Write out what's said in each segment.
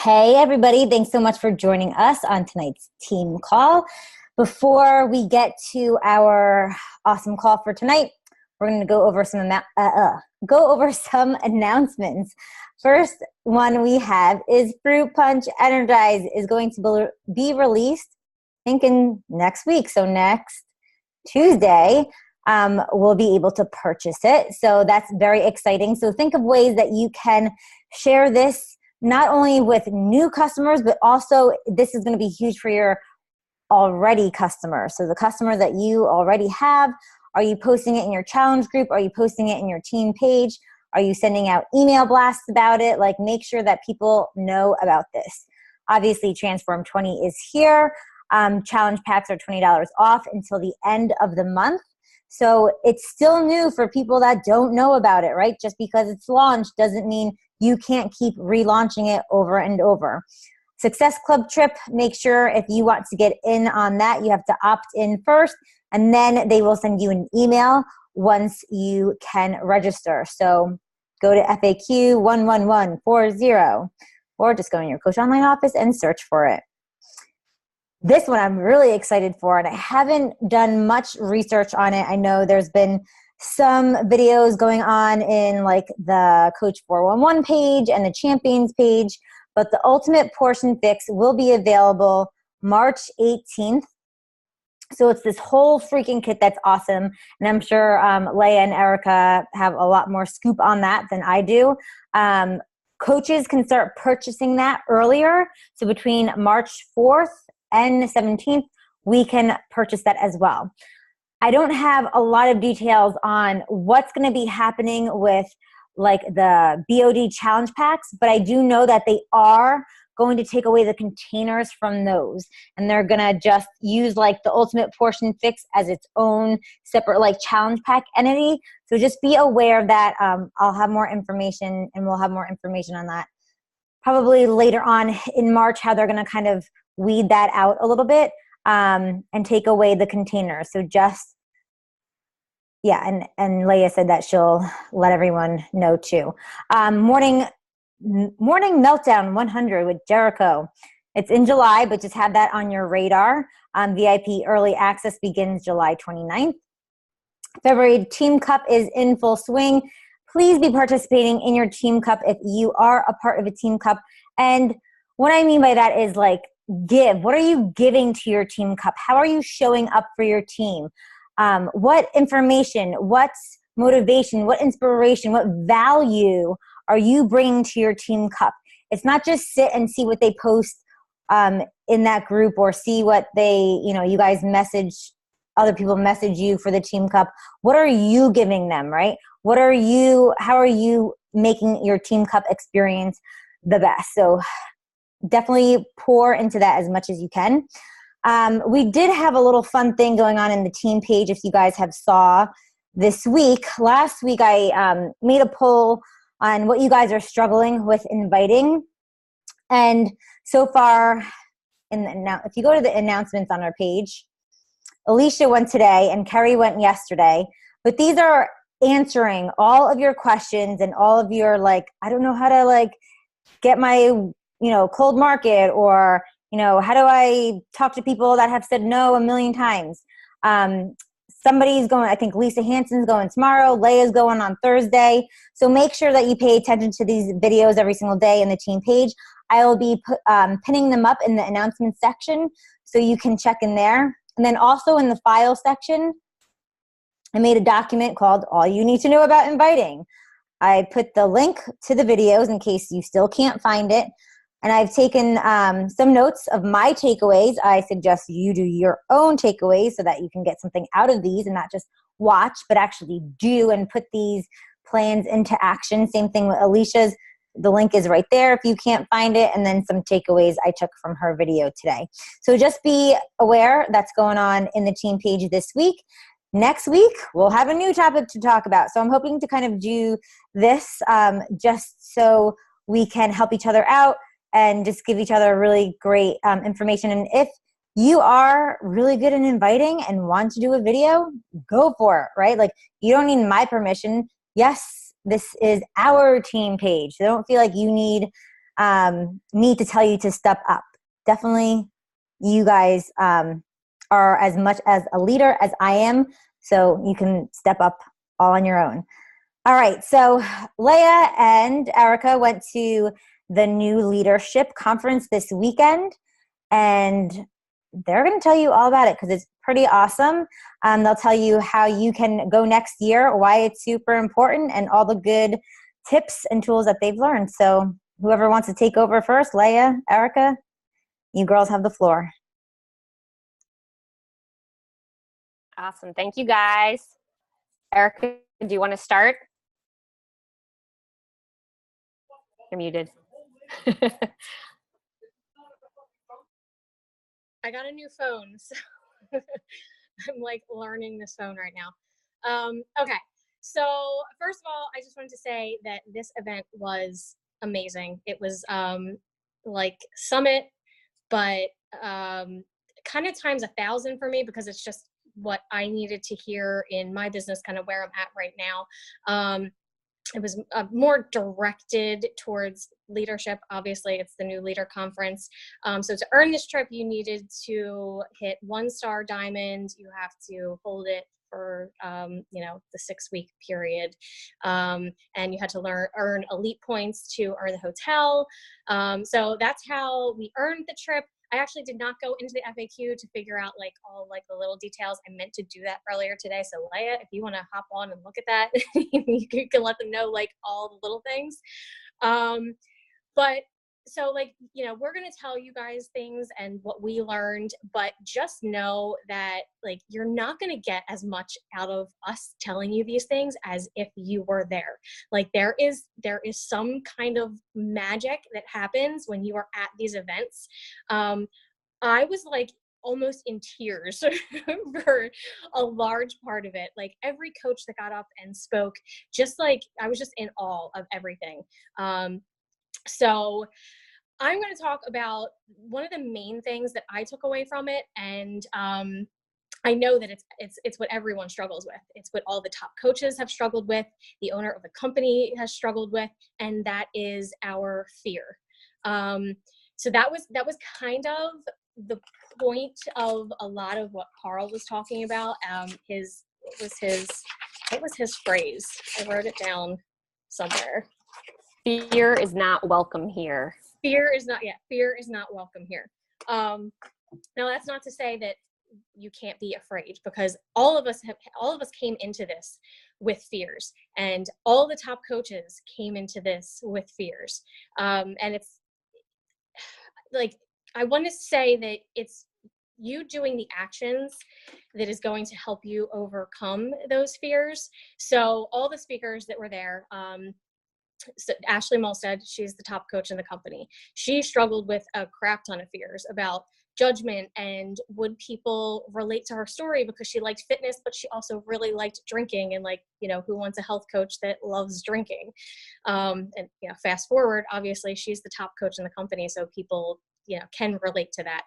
Hey, everybody. Thanks so much for joining us on tonight's team call. Before we get to our awesome call for tonight, we're going to go over some announcements. First one we have is Fruit Punch Energize is going to be released, I think, in next week. So next Tuesday, we'll be able to purchase it. So that's very exciting. So think of ways that you can share this not only with new customers, but also this is going to be huge for your already customers. So the customers that you already have, are you posting it in your challenge group? Are you posting it in your team page? Are you sending out email blasts about it? Like, make sure that people know about this. Obviously, Transform 20 is here. Challenge packs are $20 off until the end of the month. So it's still new for people that don't know about it, right? Just because it's launched doesn't mean you can't keep relaunching it over and over. Success Club trip, make sure if you want to get in on that, you have to opt in first, and then they will send you an email once you can register. So go to FAQ 11140, or just go in your Coach Online office and search for it. This one I'm really excited for, and I haven't done much research on it. I know there's been some videos going on in like the Coach 411 page and the Champions page, but the Ultimate Portion Fix will be available March 18th. So it's this whole freaking kit that's awesome, and I'm sure Leah and Erica have a lot more scoop on that than I do. Coaches can start purchasing that earlier, so between March 4th and 17th, we can purchase that as well. I don't have a lot of details on what's going to be happening with like the BOD challenge packs, but I do know that they are going to take away the containers from those, and they're going to just use like the Ultimate Portion Fix as its own separate like challenge pack entity. So just be aware that I'll have more information, and we'll have more information on that probably later on in March, how they're going to kind of weed that out a little bit and take away the containers. So just, yeah, and Leah said that she'll let everyone know too. Morning Meltdown 100 with Jericho. It's in July, but just have that on your radar. VIP early access begins July 29th. February Team Cup is in full swing. Please be participating in your Team Cup if you are a part of a Team Cup. And what I mean by that is like, give. What are you giving to your Team Cup? How are you showing up for your team? What information, what motivation, what inspiration, what value are you bringing to your Team Cup? It's not just sit and see what they post in that group, or see what they, you guys message, other people message you for the Team Cup. What are you giving them, right? How are you making your Team Cup experience the best? So definitely pour into that as much as you can. We did have a little fun thing going on in the team page, if you guys have saw this week. Last week, I made a poll on what you guys are struggling with inviting. And so far, if you go to the announcements on our page, Alicia went today and Kerry went yesterday. But these are answering all of your questions and all of your, like, I don't know how to, like, get my cold market, or, how do I talk to people that have said no a million times? Somebody's going, I think Lisa Hansen's going tomorrow. Leia's going on Thursday. So make sure that you pay attention to these videos every single day in the team page. I will be pinning them up in the announcement section, so you can check in there. And then also in the file section, I made a document called All You Need to Know About Inviting. I put the link to the videos in case you still can't find it. And I've taken some notes of my takeaways. I suggest you do your own takeaways so that you can get something out of these and not just watch, but actually do and put these plans into action. Same thing with Alicia's. The link is right there if you can't find it. And then some takeaways I took from her video today. So just be aware that's going on in the team page this week. Next week, we'll have a new topic to talk about. So I'm hoping to kind of do this just so we can help each other out and just give each other really great information. And if you are really good in inviting and want to do a video, go for it, right? Like, you don't need my permission. Yes, this is our team page. So don't feel like you need me to tell you to step up. Definitely, you guys are as much as a leader as I am, so you can step up all on your own. All right, so Leah and Erica went to the New Leadership Conference this weekend, and they're going to tell you all about it because it's pretty awesome. They'll tell you how you can go next year, why it's super important, and all the good tips and tools that they've learned. So whoever wants to take over first, Leah, Erica, you girls have the floor. Awesome. Thank you, guys. Erica, do you want to start? You're muted. I got a new phone, so I'm like learning this phone right now. Okay, so first of all, I just wanted to say that this event was amazing. It was like Summit, but kind of times 1,000 for me, because it's just what I needed to hear in my business, kind of where I'm at right now. It was more directed towards leadership. Obviously, it's the New Leader Conference. So to earn this trip, you needed to hit 1-star diamond. You have to hold it for, the 6-week period. And you had to earn elite points to earn the hotel. So that's how we earned the trip. I actually did not go into the FAQ to figure out all the little details. I meant to do that earlier today. So Leah, if you want to hop on and look at that, you can let them know all the little things. But so we're going to tell you guys things and what we learned, but just know that you're not going to get as much out of us telling you these things as if you were there. There is some kind of magic that happens when you are at these events. I was almost in tears for a large part of it. Every coach that got up and spoke, I was just in awe of everything. So I'm going to talk about one of the main things that I took away from it, and I know that it's what everyone struggles with. It's what all the top coaches have struggled with, the owner of the company has struggled with, and that is our fear. So that was kind of the point of a lot of what Carl was talking about. What was his phrase? I wrote it down somewhere. Fear is not welcome here. Fear is not welcome here. Now that's not to say that you can't be afraid, because all of us came into this with fears, and all the top coaches came into this with fears. And it's I want to say that it's you doing the actions that is going to help you overcome those fears. So all the speakers that were there, so Ashley Molstead, she's the top coach in the company. She struggled with a crap ton of fears about judgment and would people relate to her story, because she liked fitness, but she also really liked drinking, and who wants a health coach that loves drinking? And fast forward, obviously she's the top coach in the company, so people can relate to that.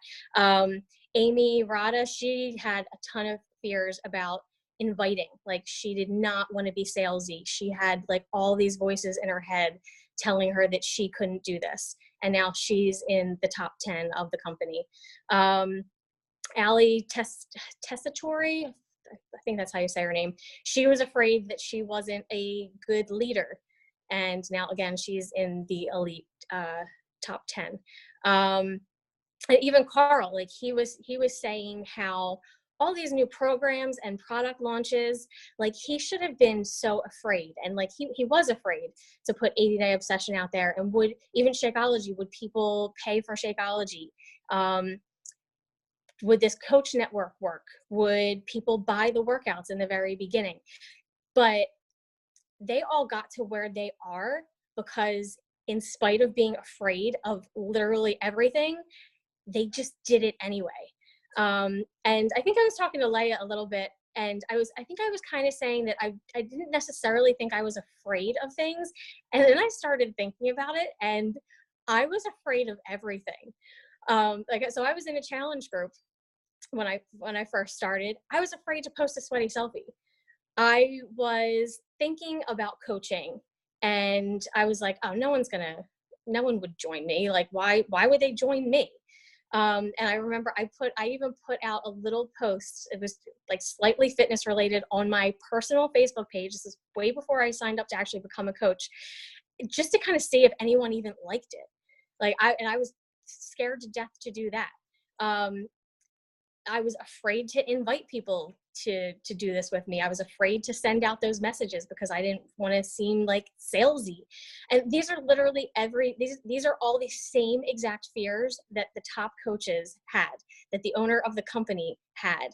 Amy Rada, she had a ton of fears about inviting. She did not want to be salesy. She had all these voices in her head telling her that she couldn't do this, and now she's in the top 10 of the company. Ali Tessitore, I think that's how you say her name. She was afraid that she wasn't a good leader, and now again she's in the elite top 10. And even Carl, he was saying how all these new programs and product launches, he should have been so afraid, and he was afraid to put 80-day obsession out there. And would even Shakeology, would people pay for Shakeology? Would this coach network work? Would people buy the workouts in the very beginning? But they all got to where they are because, in spite of being afraid of literally everything, they just did it anyway. And I think I was talking to Leah a little bit, and I think I was kind of saying that I didn't necessarily think I was afraid of things. And then I started thinking about it, and I was afraid of everything. So I was in a challenge group when I first started. I was afraid to post a sweaty selfie. I was thinking about coaching, and I was like, oh, no one's gonna no one would join me. Like, why would they join me? And I remember I even put out a little post. It was like slightly fitness related on my personal Facebook page. This is way before I signed up to actually become a coach, just to kind of see if anyone even liked it. Like, I was scared to death to do that. I was afraid to invite people to do this with me. I was afraid to send out those messages because I didn't want to seem like salesy. And these are literally these are all the same exact fears that the top coaches had, that the owner of the company had.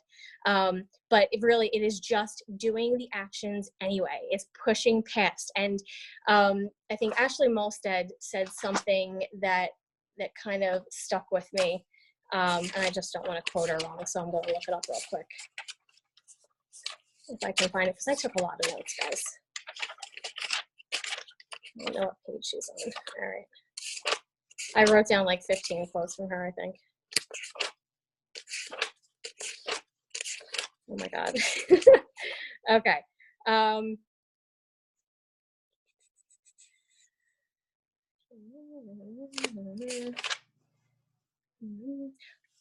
But it is just doing the actions anyway. It's pushing past. And I think Ashley Molstead said something that kind of stuck with me. And I just don't want to quote her wrong, so I'm going to look it up real quick if I can find it, because I took a lot of notes, guys. I don't know what page she's on. All right. I wrote down like 15 quotes from her, I think. Oh my God. Okay.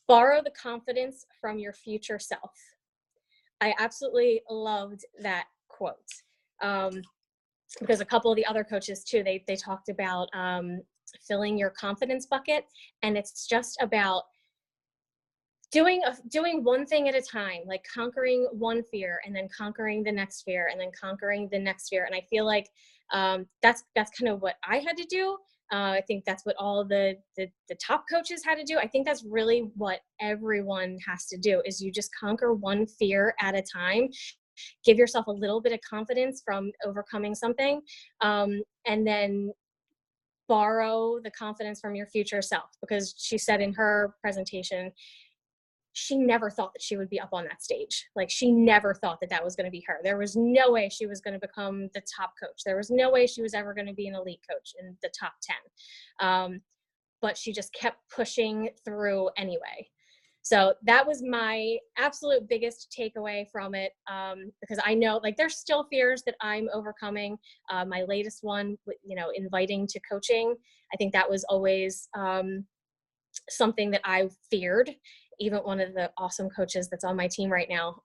Borrow the confidence from your future self. I absolutely loved that quote, because a couple of the other coaches too, they talked about filling your confidence bucket, and it's just about doing one thing at a time, like conquering one fear and then conquering the next fear and then conquering the next fear. And I feel like that's kind of what I had to do. I think that's what all the top coaches had to do. I think that's really what everyone has to do, is you just conquer one fear at a time. Give yourself a little bit of confidence from overcoming something, and then borrow the confidence from your future self. Because she said in her presentation, she never thought that she would be up on that stage. Like, she never thought that that was going to be her. There was no way she was going to become the top coach. There was no way she was ever going to be an elite coach in the top 10. But she just kept pushing through anyway. So that was my absolute biggest takeaway from it, because I know, like, there's still fears that I'm overcoming. My latest one, inviting to coaching, I think that was always something that I feared. Even one of the awesome coaches that's on my team right now,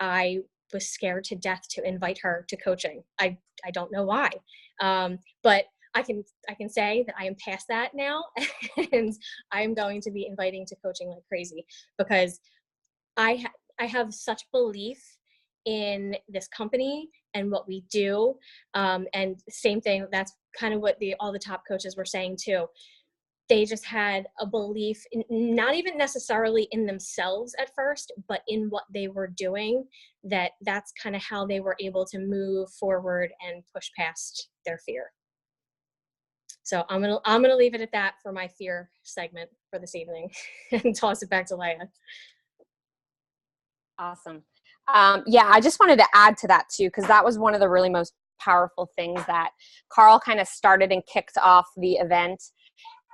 I was scared to death to invite her to coaching. I don't know why, but I can say that I am past that now, and I am going to be inviting to coaching like crazy, because I have such belief in this company and what we do, and same thing. That's kind of what all the top coaches were saying too. They just had a belief in, not even necessarily in themselves at first, but in what they were doing, that's kind of how they were able to move forward and push past their fear. So I'm gonna leave it at that for my fear segment for this evening and toss it back to Leah. Awesome. Yeah, I just wanted to add to that too, because that was one of the really most powerful things that Carl kind of started and kicked off the event.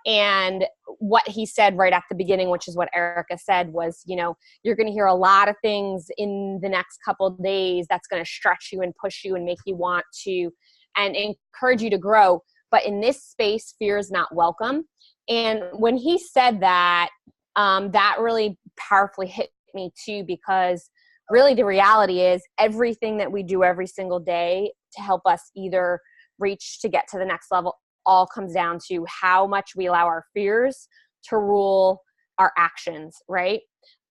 And what he said right at the beginning, which is what Erica said, was, you're going to hear a lot of things in the next couple of days that's going to stretch you and push you and make you want to and encourage you to grow. But in this space, fear is not welcome. And when he said that, that really powerfully hit me too, because really the reality is everything that we do every single day to help us either reach to get to the next level all comes down to how much we allow our fears to rule our actions, right?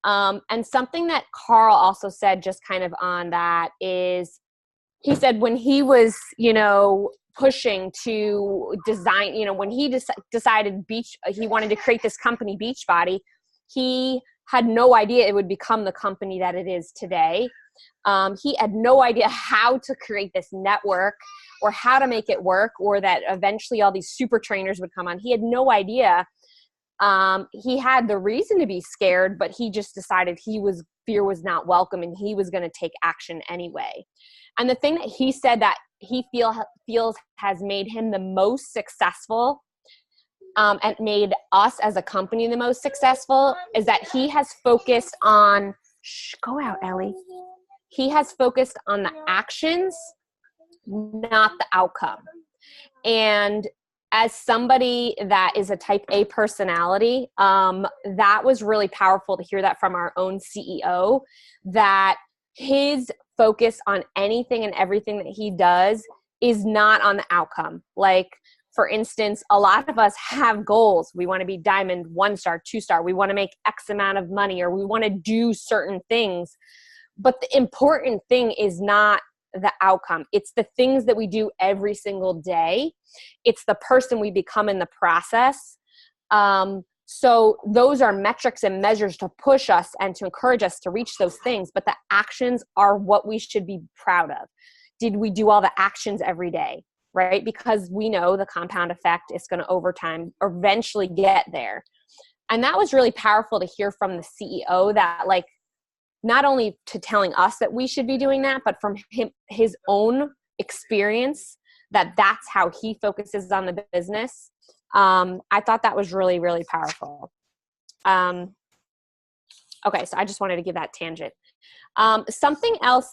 And something that Carl also said just kind of on that is, he said when he was, pushing to design, when he decided he wanted to create this company, Beachbody, he had no idea it would become the company that it is today. He had no idea how to create this network or how to make it work, or that eventually all these super trainers would come on. He had no idea. He had the reason to be scared, but he just decided fear was not welcome and he was going to take action anyway. And the thing that he said that he feels has made him the most successful, and made us as a company the most successful, is that he has focused on, go out, Ellie. He has focused on the actions, not the outcome. And as somebody that is a type A personality, that was really powerful to hear that from our own CEO, that his focus on anything and everything that he does is not on the outcome. Like, for instance, a lot of us have goals. We want to be diamond, 1-star, 2-star. We want to make X amount of money, or we want to do certain things. But the important thing is not the outcome. It's the things that we do every single day. It's the person we become in the process. So those are metrics and measures to push us and to encourage us to reach those things. But the actions are what we should be proud of. Did we do all the actions every day, right? Because we know the compound effect is going to over time eventually get there. And that was really powerful to hear from the CEO, that like, not only to telling us that we should be doing that, but from his own experience, that's how he focuses on the business. I thought that was really, really powerful. Okay, so I just wanted to give that tangent. Something else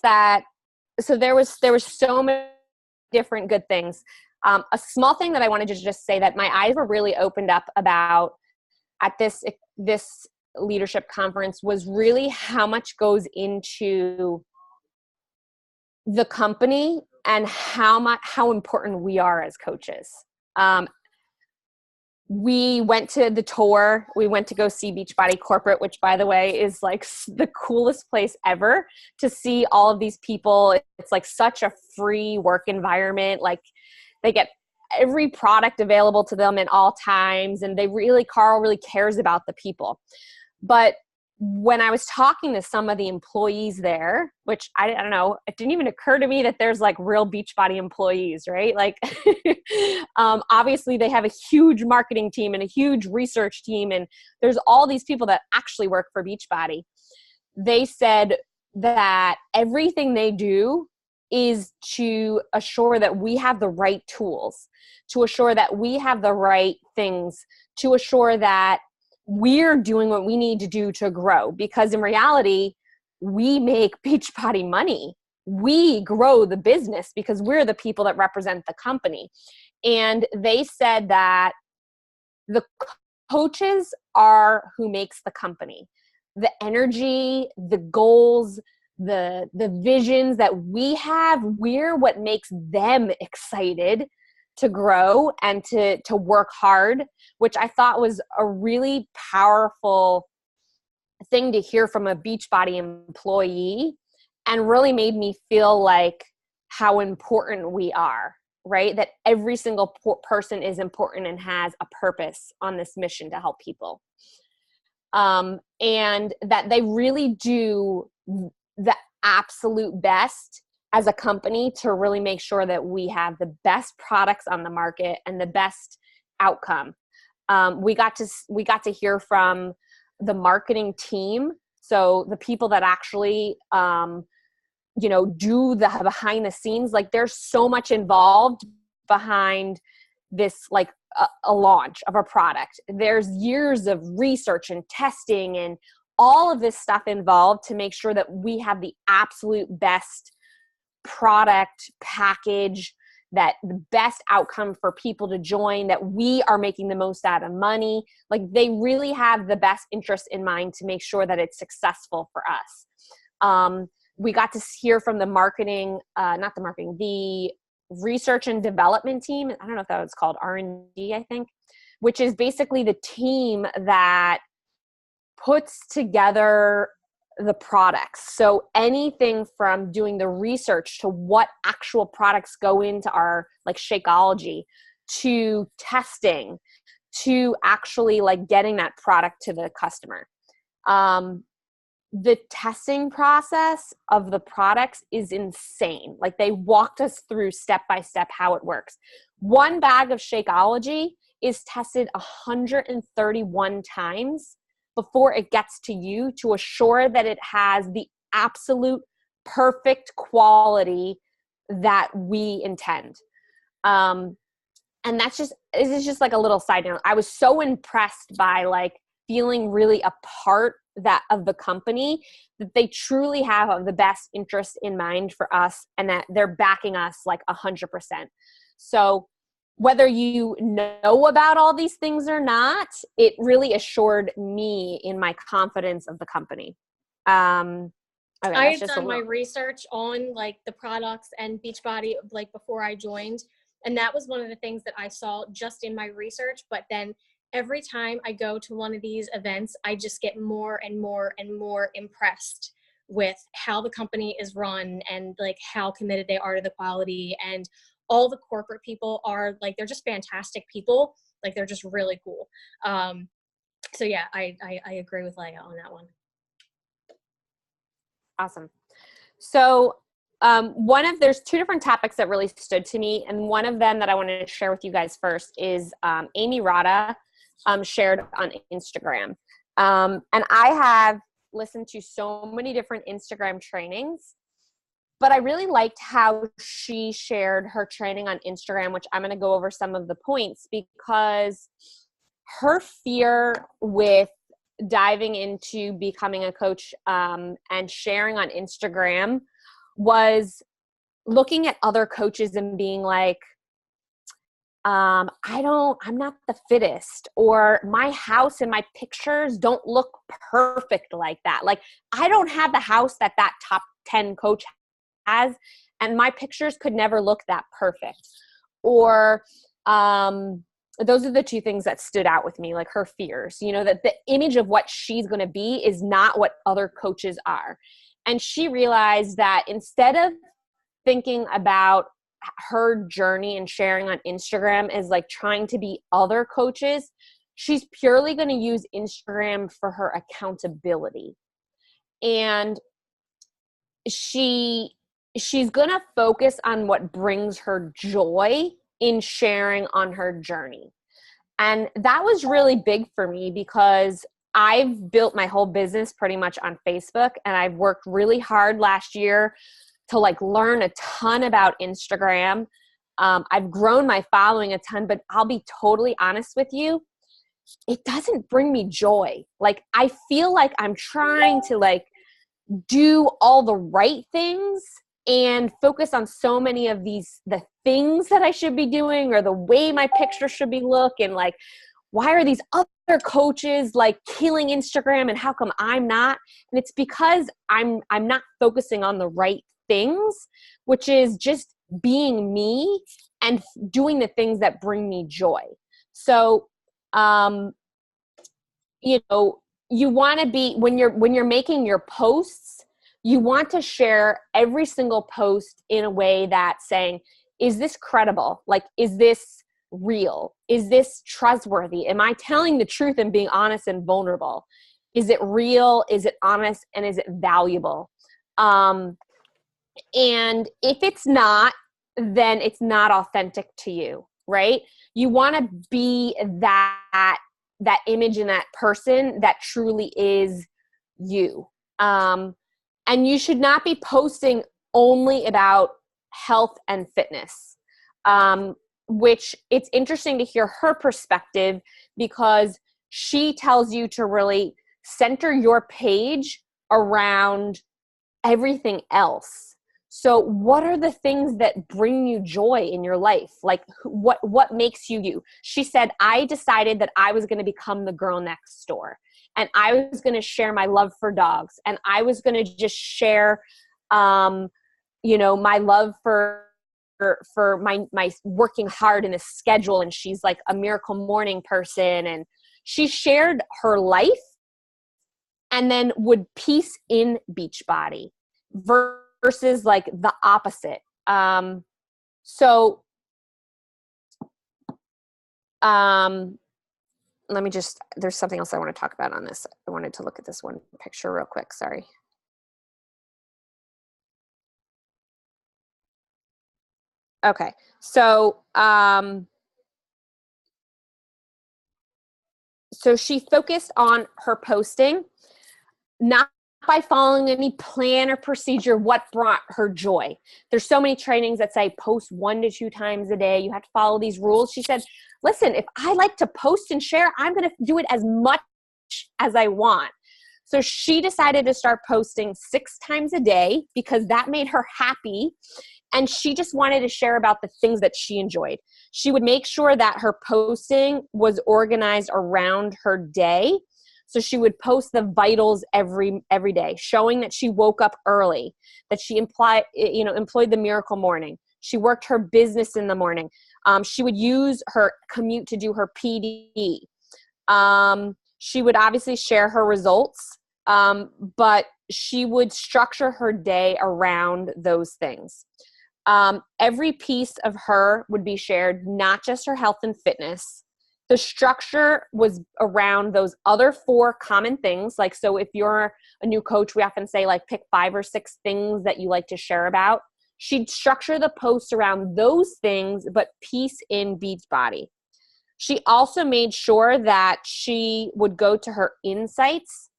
so there was so many different good things. A small thing that I wanted to just say that my eyes were really opened up about at this leadership conference was really how much goes into the company and how important we are as coaches. We went to the tour. We went to go see Beachbody Corporate, which, by the way, is like the coolest place ever to see all of these people. It's like such a free work environment. Like, they get every product available to them in all times. And Carl really cares about the people. But when I was talking to some of the employees there, which I don't know, it didn't even occur to me that there's like real Beachbody employees, right? Like, obviously they have a huge marketing team and a huge research team, and there's all these people that actually work for Beachbody. They said that everything they do is to assure that we have the right tools, to assure that we have the right things, to assure that we're doing what we need to do to grow. Because in reality, we make Beachbody money. We grow the business because we're the people that represent the company. And they said that the coaches are who makes the company. The energy, the goals, the visions that we have, we're what makes them excited to grow and to work hard, which I thought was a really powerful thing to hear from a Beachbody employee, and really made me feel like how important we are, right? That every single person is important and has a purpose on this mission to help people. And that they really do the absolute best as a company to really make sure that we have the best products on the market and the best outcome. We got to hear from the marketing team. So the people that actually, do the behind the scenes, like there's so much involved behind this, like a launch of a product. There's years of research and testing and all of this stuff involved to make sure that we have the absolute best product package, that the best outcome for people to join, that we are making the most out of money. Like, they really have the best interest in mind to make sure that it's successful for us. We got to hear from the the research and development team. I don't know if that was called R&D, I think, which is basically the team that puts together the products. So anything from doing the research to what actual products go into our like Shakeology, to testing, to actually like getting that product to the customer. The testing process of the products is insane. Like, they walked us through step by step how it works. One bag of Shakeology is tested 131 times before it gets to you, to assure that it has the absolute perfect quality that we intend. And it's just like a little side note. I was so impressed by like feeling really a part of the company, that they truly have the best interest in mind for us, and that they're backing us like 100%. So whether you know about all these things or not, it really assured me in my confidence of the company. Okay, I had done my research on like the products and Beachbody like before I joined. And that was one of the things that I saw just in my research. But then every time I go to one of these events, I just get more and more and more impressed with how the company is run and like how committed they are to the quality. And all the corporate people are like, they're just fantastic people. Like they're just really cool. So yeah, I agree with Leah on that one. Awesome. So there's two different topics that really stood to me. And one of them that I wanted to share with you guys first is Amy Rada shared on Instagram. And I have listened to so many different Instagram trainings, but I really liked how she shared her training on Instagram, which I'm going to go over some of the points, because her fear with diving into becoming a coach and sharing on Instagram was looking at other coaches and being like, I'm not the fittest, or my house and my pictures don't look perfect like that. Like I don't have the house that top 10 coach has, and my pictures could never look that perfect. Or, those are the two things that stood out with me, like her fears, that the image of what she's going to be is not what other coaches are. And she realized that instead of thinking about her journey and sharing on Instagram as like trying to be other coaches, she's purely going to use Instagram for her accountability. And she's going to focus on what brings her joy in sharing on her journey. And that was really big for me because I've built my whole business pretty much on Facebook, and I've worked really hard last year to like learn a ton about Instagram. I've grown my following a ton, but I'll be totally honest with you, it doesn't bring me joy. Like I feel like I'm trying to like do all the right things and focus on so many of the things that I should be doing, or the way my picture should be looking. Like, why are these other coaches like killing Instagram and how come I'm not? And it's because I'm not focusing on the right things, which is just being me and doing the things that bring me joy. So, you want to be, when you're making your posts, you want to share every single post in a way that's saying, is this credible? Like, is this real? Is this trustworthy? Am I telling the truth and being honest and vulnerable? Is it real? Is it honest? And is it valuable? And if it's not, then it's not authentic to you, right? You want to be that image and that person that truly is you. And you should not be posting only about health and fitness, which it's interesting to hear her perspective, because she tells you to really center your page around everything else. So what are the things that bring you joy in your life? Like what makes you you? She said, I decided that I was going to become the girl next door, and I was going to share my love for dogs, and I was going to just share, my love for my working hard in a schedule. And she's like a miracle morning person, and she shared her life and then would piece in Beachbody versus like the opposite. Let me just, there's something else I want to talk about on this. I wanted to look at this one picture real quick. Sorry. Okay. So she focused on her posting, not by following any plan or procedure, what brought her joy. There's so many trainings that say post 1 to 2 times a day. You have to follow these rules. She said, listen, if I like to post and share, I'm going to do it as much as I want. So she decided to start posting 6 times a day because that made her happy. And she just wanted to share about the things that she enjoyed. She would make sure that her posting was organized around her day. So she would post the vitals every day, showing that she woke up early, that she employed the miracle morning. She worked her business in the morning. She would use her commute to do her PD. She would obviously share her results, but she would structure her day around those things. Every piece of her would be shared, not just her health and fitness. The structure was around those other 4 common things. Like, so if you're a new coach, we often say like pick 5 or 6 things that you like to share about. She'd structure the posts around those things, but peace in Beachbody. She also made sure that she would go to her insights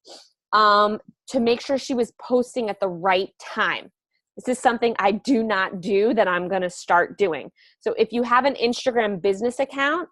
to make sure she was posting at the right time. This is something I do not do that I'm going to start doing. So if you have an Instagram business account,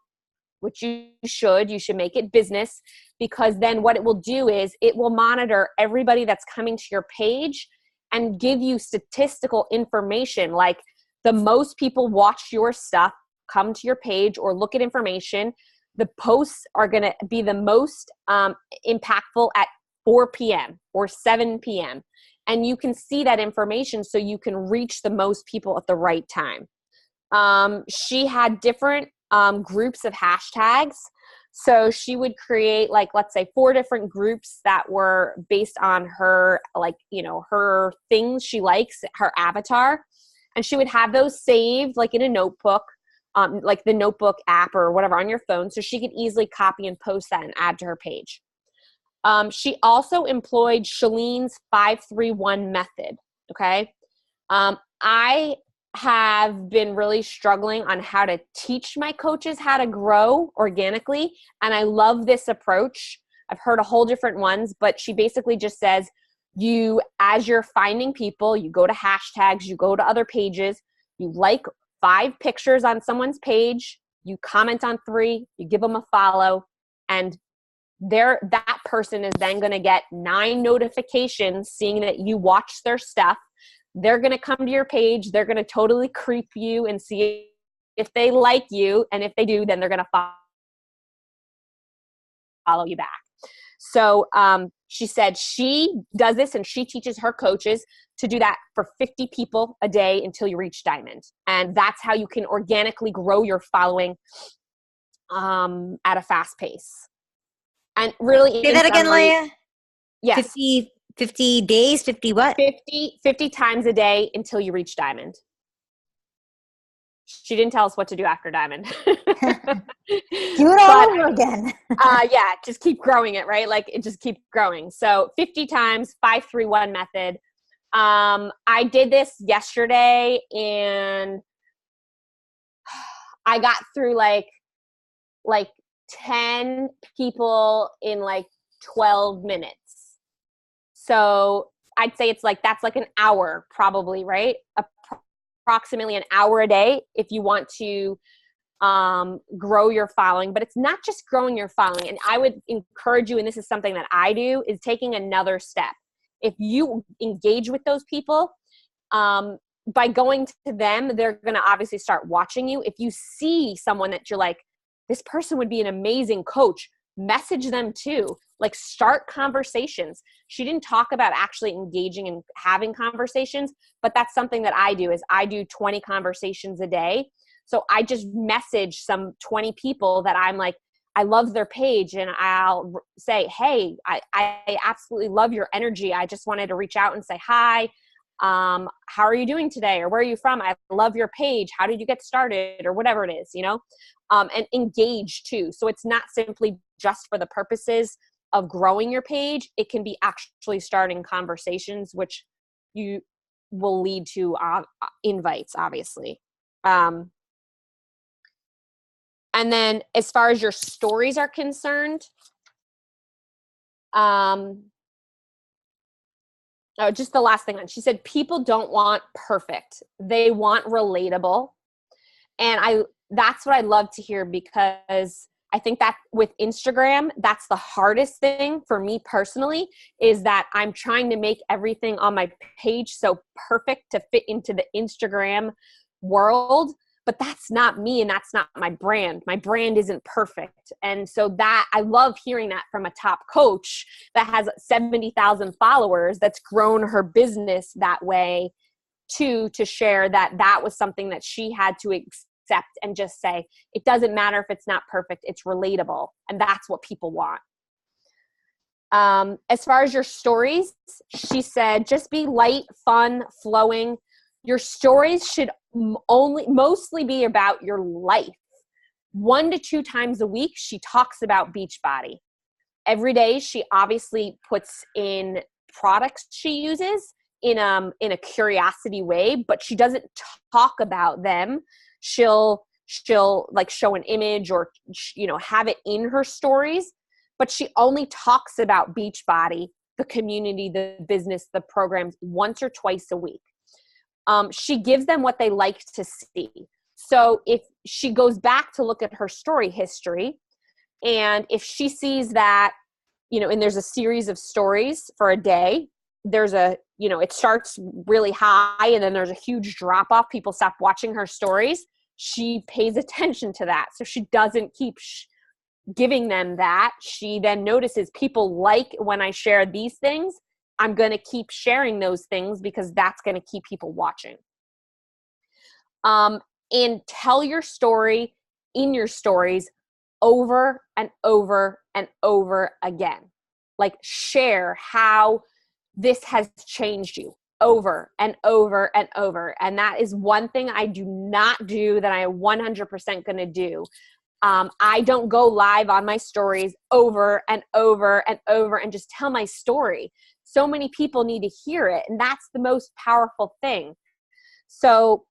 which you should make it business, because then what it will do is it will monitor everybody that's coming to your page and give you statistical information, like the most people watch your stuff, come to your page or look at information. The posts are going to be the most impactful at 4 p.m. or 7 p.m. And you can see that information so you can reach the most people at the right time. She had different groups of hashtags. So she would create, like, let's say 4 different groups that were based on her, like, her things she likes, her avatar. And she would have those saved like in a notebook, like the notebook app or whatever on your phone. So she could easily copy and post that and add to her page. She also employed Shalene's 5-3-1 method. Okay. I have been really struggling on how to teach my coaches how to grow organically. And I love this approach. I've heard a whole different ones, but she basically just says as you're finding people, you go to hashtags, you go to other pages, you like 5 pictures on someone's page, you comment on 3, you give them a follow, and that person is then going to get 9 notifications seeing that you watch their stuff. They're going to come to your page. They're going to totally creep you and see if they like you. And if they do, then they're going to follow you back. So she said she does this and she teaches her coaches to do that for 50 people a day until you reach diamond. And that's how you can organically grow your following at a fast pace. And really, say that again, Leah. Yes. 50 days, 50 what? 50 times a day until you reach diamond. She didn't tell us what to do after diamond. Do it all over again. Yeah, just keep growing it, right? Like it just keep growing. So 50 times, 5-3-1 method. I did this yesterday and I got through like 10 people in like 12 minutes. So I'd say that's like an hour probably, right? Approximately an hour a day if you want to grow your following. But it's not just growing your following. And I would encourage you, and this is something that I do, is taking another step. If you engage with those people, by going to them, they're going to obviously start watching you. If you see someone that you're like, this person would be an amazing coach, message them too. Like start conversations. She didn't talk about actually engaging and having conversations, but that's something that I do. Is I do 20 conversations a day. So I just message some 20 people that I'm like, I love their page, and I'll say, hey, I absolutely love your energy. I just wanted to reach out and say hi. How are you doing today? Or where are you from? I love your page. How did you get started? Or whatever it is, and engage too. So it's not simply just for the purposes of growing your page. It can be actually starting conversations, which you will lead to invites, obviously. And then as far as your stories are concerned, just the last thing she said, people don't want perfect. They want relatable. And that's what I love to hear, because I think that with Instagram, that's the hardest thing for me personally, is that I'm trying to make everything on my page so perfect to fit into the Instagram world. but that's not me and that's not my brand. My brand isn't perfect. And so that I love hearing that from a top coach that has 70,000 followers that's grown her business that way to share that that was something that she had to accept and just say, it doesn't matter if it's not perfect, it's relatable. And that's what people want. As far as your stories, she said, just be light, fun, flowing. Your stories should mostly be about your life. 1 to 2 times a week, she talks about Beachbody. Every day, she obviously puts in products she uses in a curiosity way, but she doesn't talk about them. She'll like show an image or, have it in her stories, but she only talks about Beachbody, the community, the business, the programs once or twice a week. She gives them what they like to see. So if she goes back to look at her story history, and if she sees that, and there's a series of stories for a day, there's it starts really high and then there's a huge drop off. People stop watching her stories. She pays attention to that. So she doesn't keep giving them that. She then notices people like when I share these things. I'm going to keep sharing those things because that's going to keep people watching. And tell your story in your stories over and over and over again. Like share how this has changed you over and over and over. And that is one thing I do not do that I am 100% going to do. I don't go live on my stories over and over and over and just tell my story. So many people need to hear it. And that's the most powerful thing. So,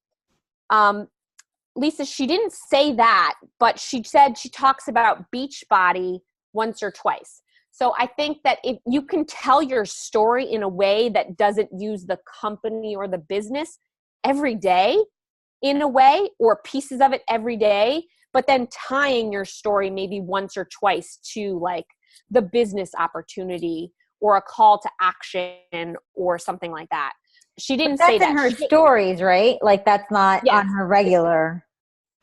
Lisa, she didn't say that, but she said she talks about Beachbody once or twice. So I think that if you can tell your story in a way that doesn't use the company or the business every day in a way, or pieces of it every day, but then tying your story maybe once or twice to like the business opportunity or a call to action or something like that. She didn't say that. That's in her stories, right? Like that's not on her regular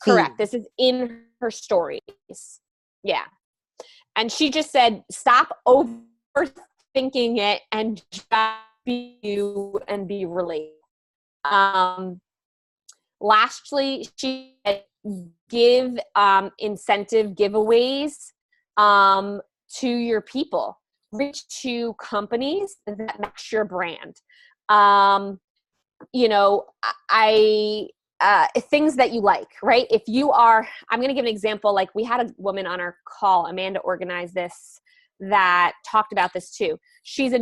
feed. Correct. This is in her stories. Yeah. And she just said, stop overthinking it and just be you and be relatable. Lastly, she said, give incentive giveaways to your people. Reach to companies that match your brand. Things that you like, right? If you are, I'm going to give an example. Like we had a woman on our call, Amanda organized this, that talked about this too. She's a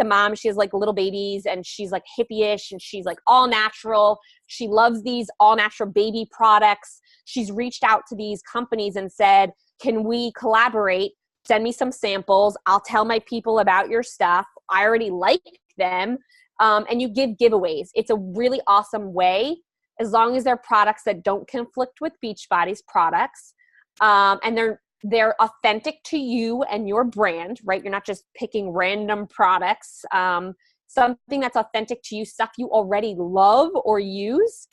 mom. She has like little babies and she's like hippie-ish and she's like all natural. She loves these all natural baby products. She's reached out to these companies and said, can we collaborate? Send me some samples. I'll tell my people about your stuff. I already like them. And you give giveaways. It's a really awesome way, as long as they're products that don't conflict with Beachbody's products. And they're authentic to you and your brand, right? You're not just picking random products. Something that's authentic to you, stuff you already love or use.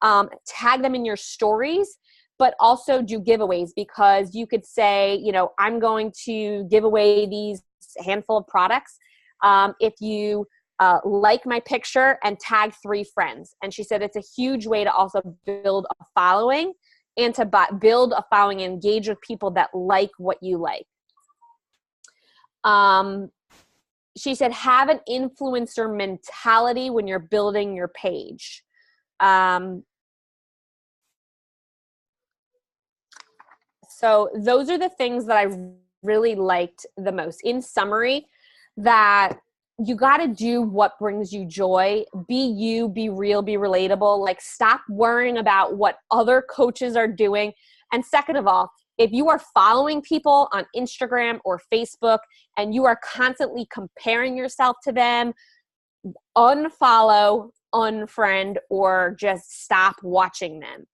Tag them in your stories, but also do giveaways, because you could say, I'm going to give away these handful of products. If you like my picture and tag 3 friends. And she said it's a huge way to also build a following and to build a following and engage with people that like what you like. She said, have an influencer mentality when you're building your page. So those are the things that I really liked the most. In summary, that you got to do what brings you joy. Be you, be real, be relatable. Like stop worrying about what other coaches are doing. And second of all, if you are following people on Instagram or Facebook and you are constantly comparing yourself to them, unfollow, unfriend, or just stop watching them.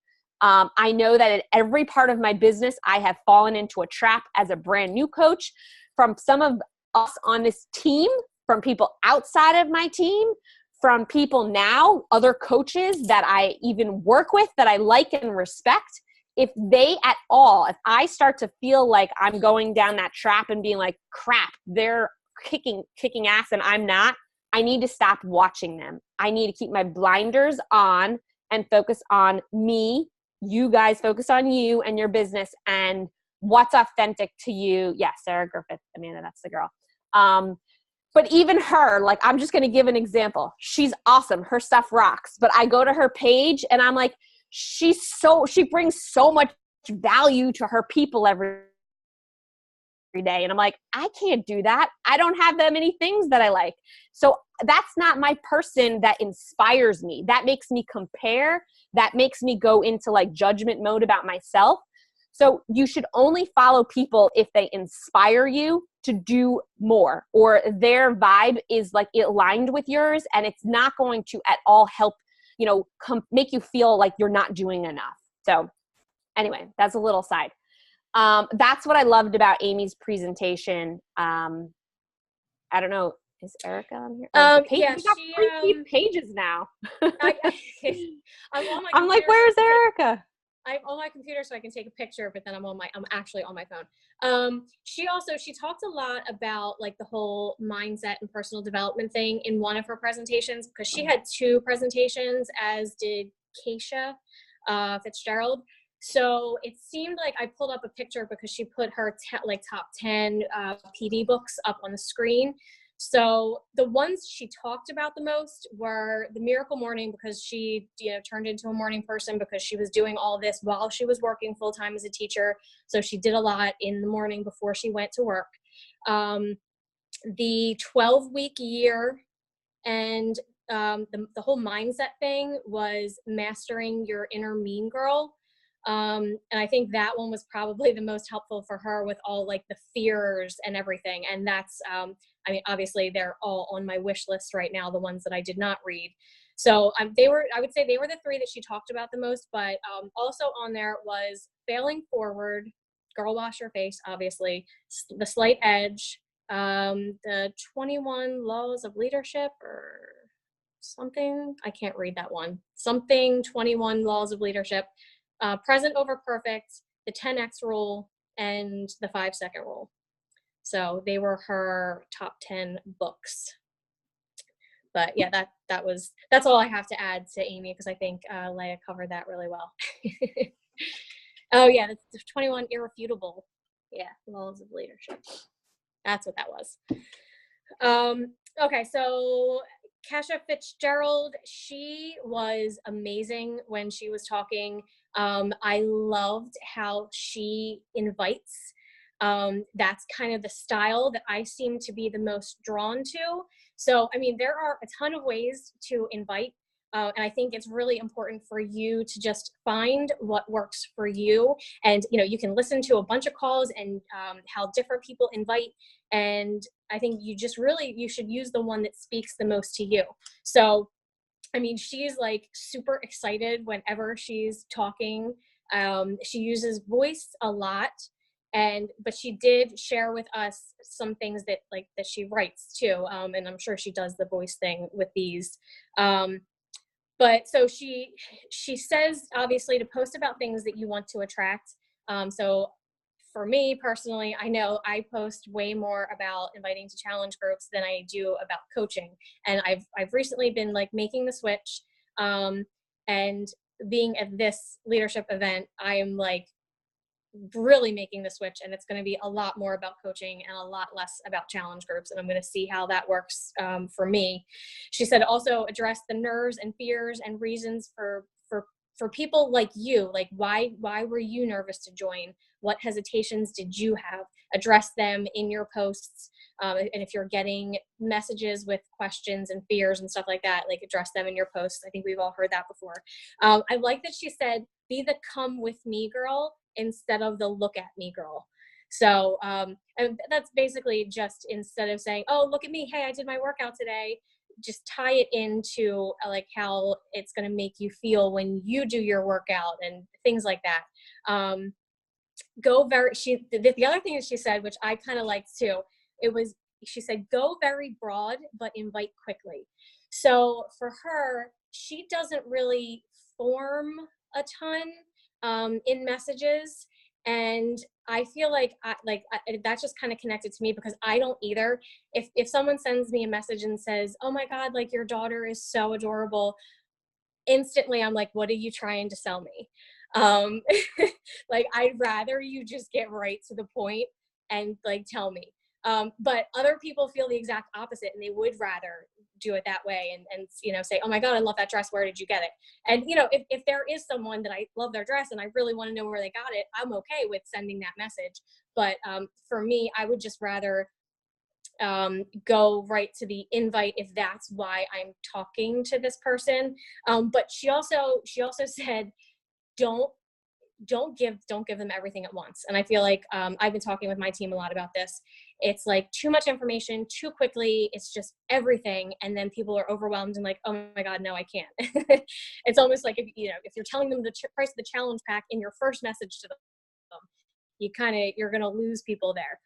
I know that in every part of my business, I have fallen into a trap as a brand new coach, from some of us on this team, from people outside of my team, from people now, other coaches that I even work with that I like and respect, if I start to feel like I'm going down that trap and being like, crap, they're kicking ass and I'm not, I need to stop watching them. I need to keep my blinders on and focus on me. You guys focus on you and your business and what's authentic to you. Yeah, Sarah Griffith, Amanda, that's the girl. But even her, like, I'm just going to give an example. She's awesome. Her stuff rocks. But I go to her page and I'm like, she brings so much value to her people every day. And I'm like, I can't do that. I don't have that many things that I like. So that's not my person that inspires me. That makes me compare. That makes me go into like judgment mode about myself. So you should only follow people if they inspire you to do more, or their vibe is like aligned with yours and it's not going to at all help, make you feel like you're not doing enough. So anyway, that's a little side. That's what I loved about Amy's presentation. I don't know. Is Erica on here? Yeah, we got 3 pages now. I'm on my I'm like, where's Erica? I'm on my computer so I can take a picture, but then I'm actually on my phone. She talked a lot about like the whole mindset and personal development thing in one of her presentations, because she had 2 presentations, as did Keisha Fitzgerald. So it seemed like I pulled up a picture because she put her top 10 PD books up on the screen. So the ones she talked about the most were The Miracle Morning, because she turned into a morning person because she was doing all this while she was working full-time as a teacher. So she did a lot in the morning before she went to work. The 12-week year and the whole mindset thing was Mastering Your Inner Mean Girl. And I think that one was probably the most helpful for her with all like the fears and everything. And that's, obviously they're all on my wish list right now, the ones that I did not read. So I would say they were the 3 that she talked about the most, but also on there was Failing Forward, Girl Wash Your Face, obviously, The Slight Edge, the 21 Laws of Leadership or something. I can't read that one. Something 21 Laws of Leadership. Present Over Perfect, the 10X Rule, and the 5-Second Rule. So they were her top 10 books. But yeah, that's all I have to add to Amy, because I think Leah covered that really well. Oh yeah, that's the 21 Irrefutable. Yeah, Laws of Leadership. That's what that was. Okay, so Keisha Fitzgerald, she was amazing when she was talking. I loved how she invites. That's kind of the style that I seem to be the most drawn to. So, there are a ton of ways to invite. And I think it's really important for you to just find what works for you. And, you can listen to a bunch of calls and how different people invite. And I think you should use the one that speaks the most to you. So, she's like super excited whenever she's talking. She uses voice a lot. But she did share with us some things that she writes too. And I'm sure she does the voice thing with these. But so she says, obviously, to post about things that you want to attract. So for me personally, I know I post way more about inviting to challenge groups than I do about coaching. And I've recently been making the switch. And being at this leadership event, I am really making the switch, and it's going to be a lot more about coaching and a lot less about challenge groups. And I'm going to see how that works for me. She said also address the nerves and fears and reasons for people like you. Why were you nervous to join? What hesitations did you have? Address them in your posts. And if you're getting messages with questions and fears and stuff like that, address them in your posts. I think we've all heard that before. I like that she said, be the come with me girl instead of the look at me girl. So and that's basically just, instead of saying, oh, look at me, hey, I did my workout today, just tie it into how it's going to make you feel when you do your workout and things like that. The other thing that she said, which I kind of liked too, it was she said, go very broad, but invite quickly. So for her, she doesn't really form a ton in messages. And I feel like that's just kind of connected to me because I don't either. If someone sends me a message and says, oh my God, like your daughter is so adorable, instantly I'm like, what are you trying to sell me? Like, I'd rather you just get right to the point and like tell me. But other people feel the exact opposite, and they would rather do it that way and you know, say, oh my God, I love that dress, where did you get it? And you know, if there is someone that I love their dress and I really want to know where they got it, I'm okay with sending that message. But for me, I would just rather go right to the invite if that's why I'm talking to this person. But she also said, don't give them everything at once. And I feel like I've been talking with my team a lot about this. It's like too much information too quickly. It's just everything, and then people are overwhelmed and like, oh my God, no, I can't. It's almost like if you're telling them the price of the challenge pack in your first message to them, you're gonna lose people there.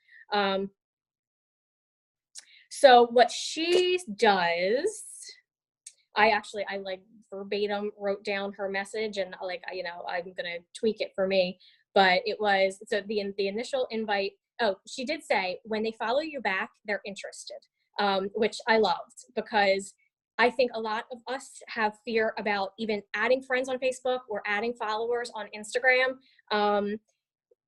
So what she does, I like verbatim wrote down her message, and like, I'm gonna tweak it for me. But it was, so the initial invite. Oh, she did say when they follow you back, they're interested, which I loved, because I think a lot of us have fear about even adding friends on Facebook or adding followers on Instagram.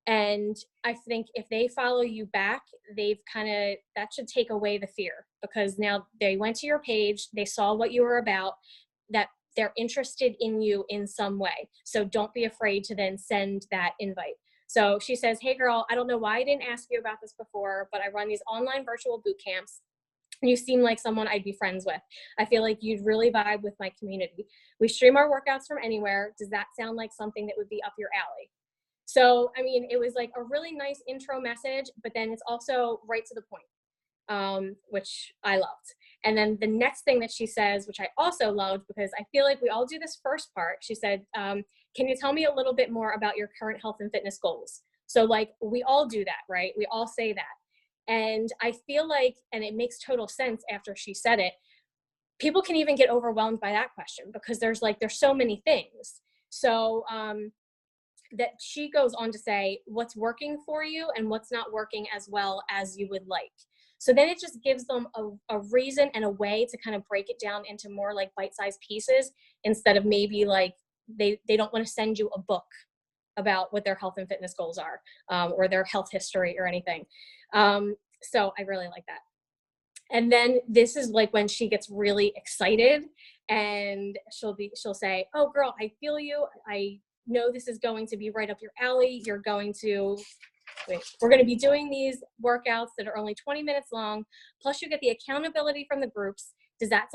And I think if they follow you back, that should take away the fear, because now they went to your page, they saw what you were about, that they're interested in you in some way. So don't be afraid to then send that invite. So she says, hey girl, I don't know why I didn't ask you about this before, but I run these online virtual boot camps. You seem like someone I'd be friends with. I feel like you'd really vibe with my community. We stream our workouts from anywhere. Does that sound like something that would be up your alley? So, I mean, it was like a really nice intro message, but then it's also right to the point, which I loved. And then the next thing that she says, which I also loved, because I feel like we all do this first part, she said, can you tell me a little bit more about your current health and fitness goals? So like, we all do that, right? We all say that. And I feel like, and it makes total sense after she said it, people can even get overwhelmed by that question, because there's so many things. So, that she goes on to say what's working for you and what's not working as well as you would like. So then it just gives them a reason and a way to kind of break it down into more like bite-sized pieces, instead of maybe like they don't want to send you a book about what their health and fitness goals are, or their health history or anything. So I really like that. And then this is like when she gets really excited, and she'll say, oh girl, I feel you. I know this is going to be right up your alley. We're going to be doing these workouts that are only 20 minutes long. Plus you get the accountability from the groups. Does that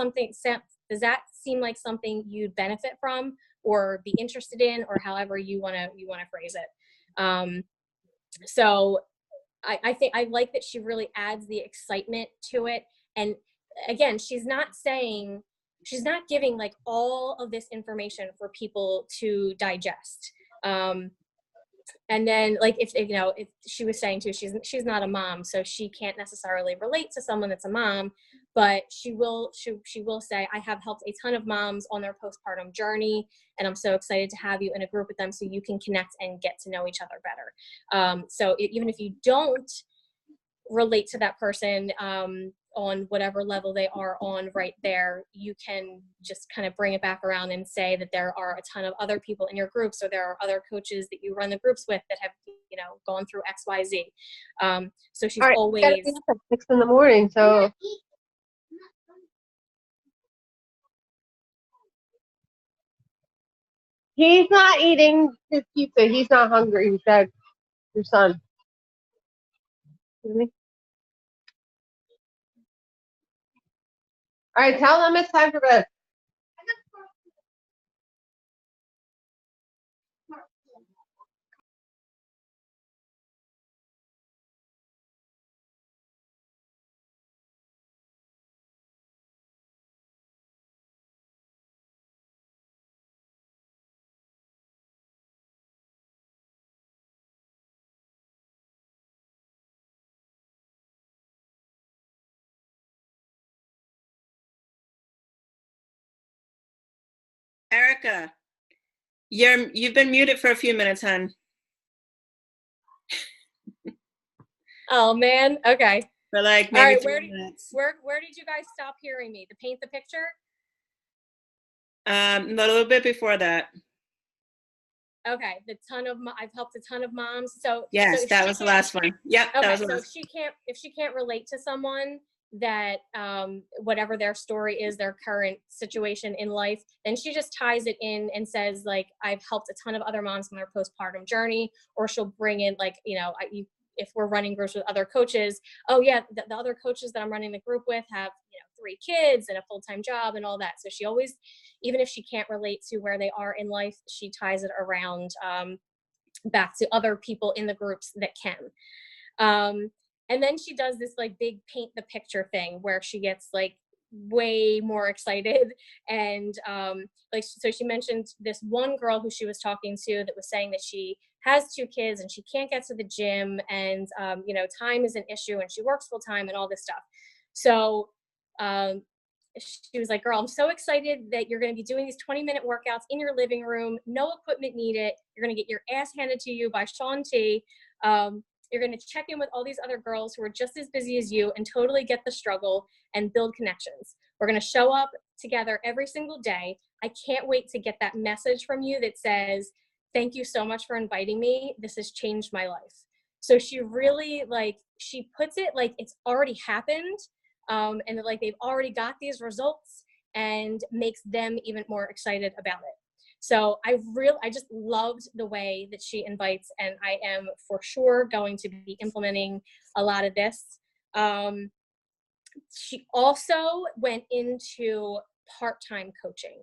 seem like something you'd benefit from or be interested in, or however you want to phrase it? So I think I like that she really adds the excitement to it. And again, she's not giving like all of this information for people to digest. And then like, if she was saying too, she's not a mom, so she can't necessarily relate to someone that's a mom, but she will say, I have helped a ton of moms on their postpartum journey, and I'm so excited to have you in a group with them so you can connect and get to know each other better. So even if you don't relate to that person on whatever level they are on right there, you can just kind of bring it back around and say that there are a ton of other people in your groups, or there are other coaches that you run the groups with that have gone through XYZ. So she's always at 6 in the morning, so he's not eating his pizza. He's not hungry. He said, your son. All right, tell them it's time for bed. Erica, you've been muted for a few minutes, hon. Oh man. Okay. For like All maybe right. 3 minutes. Where did you guys stop hearing me? To paint the picture? A little bit before that. Okay. I've helped a ton of moms. So Yes, that was the last one. Yep. Okay. That was the So last. if she can't relate to someone that whatever their story is, their current situation in life, then she just ties it in and says like, I've helped a ton of other moms on their postpartum journey, or she'll bring in like, if we're running groups with other coaches, oh yeah, the other coaches that I'm running the group with have 3 kids and a full-time job and all that. So she always, even if she can't relate to where they are in life, she ties it around back to other people in the groups that can. And then she does this like big paint the picture thing where she gets like way more excited. And so she mentioned this one girl who she was talking to that was saying that she has 2 kids and she can't get to the gym, and time is an issue, and she works full time and all this stuff. So she was like, girl, I'm so excited that you're going to be doing these 20-minute workouts in your living room, no equipment needed. You're going to get your ass handed to you by Shaun T. You're going to check in with all these other girls who are just as busy as you and totally get the struggle and build connections. We're going to show up together every single day. I can't wait to get that message from you that says, thank you so much for inviting me. This has changed my life. So she really she puts it like it's already happened. And like they've already got these results, and makes them even more excited about it. So I just loved the way that she invites, and I am for sure going to be implementing a lot of this. She also went into part-time coaching.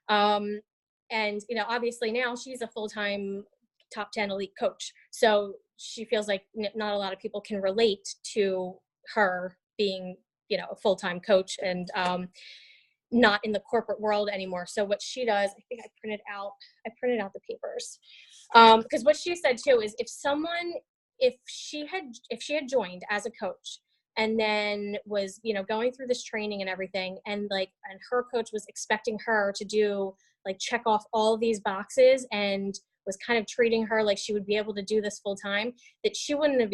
And, obviously now she's a full-time top 10 elite coach. So she feels like not a lot of people can relate to her being, a full-time coach and not in the corporate world anymore. So what she does, I think I printed out the papers. Because what she said too is if she had joined as a coach and then was, going through this training and everything, and her coach was expecting her to do check off all these boxes and was kind of treating her like she would be able to do this full time, that she wouldn't have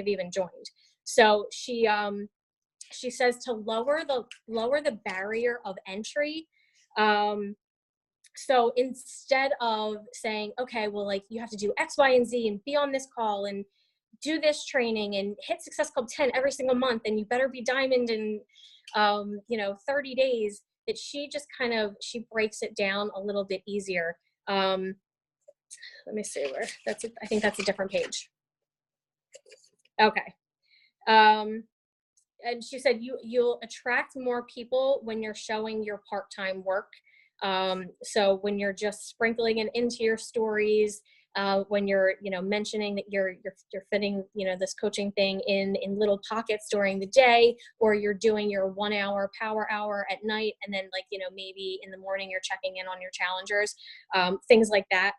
even joined. So she says to lower the barrier of entry. So instead of saying, okay, well, you have to do X, Y, and Z and be on this call and do this training and hit Success Club 10 every single month, and you better be diamond in 30 days, that she just she breaks it down a little bit easier. Let me see where that's it. I think that's a different page. Okay. And she said you'll attract more people when you're showing your part-time work. So when you're just sprinkling it into your stories, when you're mentioning that you're fitting this coaching thing in little pockets during the day, or you're doing your 1 hour power hour at night, and then maybe in the morning you're checking in on your challengers, things like that.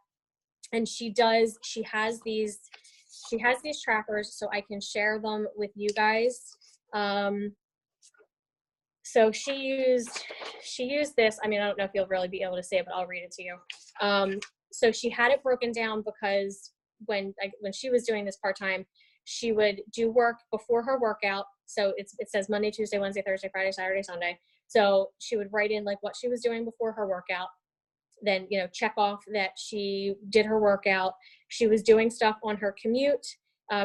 And she has these trackers, so I can share them with you guys. So she used this. I mean, I don't know if you'll really be able to see it, but I'll read it to you. So she had it broken down because when she was doing this part-time, she would do work before her workout. So it says Monday, Tuesday, Wednesday, Thursday, Friday, Saturday, Sunday. So she would write in what she was doing before her workout, then, check off that she did her workout. She was doing stuff on her commute.